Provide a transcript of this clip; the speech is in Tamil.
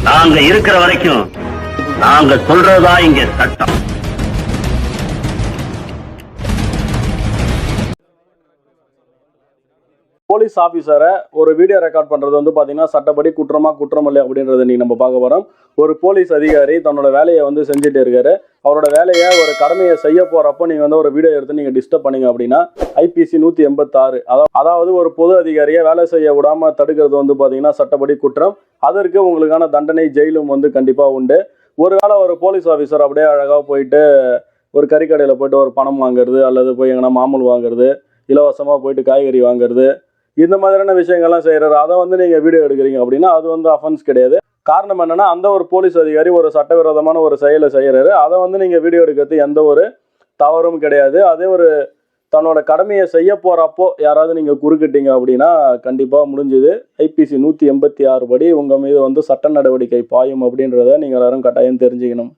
நாங்க இருக்கிற வரைக்கும் நாங்க சொல்றதா இங்க சட்டம். போலீஸ் ஆஃபீஸரை ஒரு வீடியோ ரெக்கார்ட் பண்ணுறது வந்து பார்த்தீங்கன்னா சட்டப்படி குற்றமா குற்றம் இல்லை அப்படின்றத நீ நம்ம பார்க்க போகிறோம். ஒரு போலீஸ் அதிகாரி தன்னோட வேலையை வந்து செஞ்சுட்டு இருக்காரு. அவரோட வேலையை ஒரு கடமையை செய்ய போகிறப்போ நீங்கள் வந்து ஒரு வீடியோ எடுத்து நீங்கள் டிஸ்டர்ப் பண்ணீங்க அப்படின்னா IPC 186 அதாவது ஒரு பொது அதிகாரியை வேலை செய்ய விடாமல் தடுக்கிறது வந்து பார்த்தீங்கன்னா சட்டப்படி குற்றம். அதற்கு உங்களுக்கான தண்டனை ஜெயிலும் வந்து கண்டிப்பாக உண்டு. ஒருவேளை ஒரு போலீஸ் ஆஃபீஸர் அப்படியே அழகாக போயிட்டு ஒரு கறிக்கடையில் போயிட்டு ஒரு பணம் வாங்குறது அல்லது போய் எங்கன்னா மாமூல் வாங்குறது, இலவசமாக போயிட்டு காய்கறி வாங்குறது, இந்த மாதிரியான விஷயங்கள்லாம் செய்கிறாரு. அதை வந்து நீங்கள் வீடியோ எடுக்கிறீங்க அப்படின்னா அது வந்து அஃபென்ஸ் கிடையாது. காரணம் என்னன்னா அந்த ஒரு போலீஸ் அதிகாரி ஒரு சட்டவிரோதமான ஒரு செயலை செய்கிறாரு. அதை வந்து நீங்கள் வீடியோ எடுக்கிறது எந்த ஒரு தவறும் கிடையாது. அதே ஒரு தன்னோட கடமையை செய்ய போகிறப்போ யாராவது நீங்கள் குறுக்கிட்டீங்க அப்படின்னா கண்டிப்பாக முடிஞ்சுது. IPC 186 படி உங்கள் மீது வந்து சட்ட நடவடிக்கை பாயும் அப்படின்றத நீங்கள் எல்லாரும் கட்டாயம் தெரிஞ்சுக்கணும்.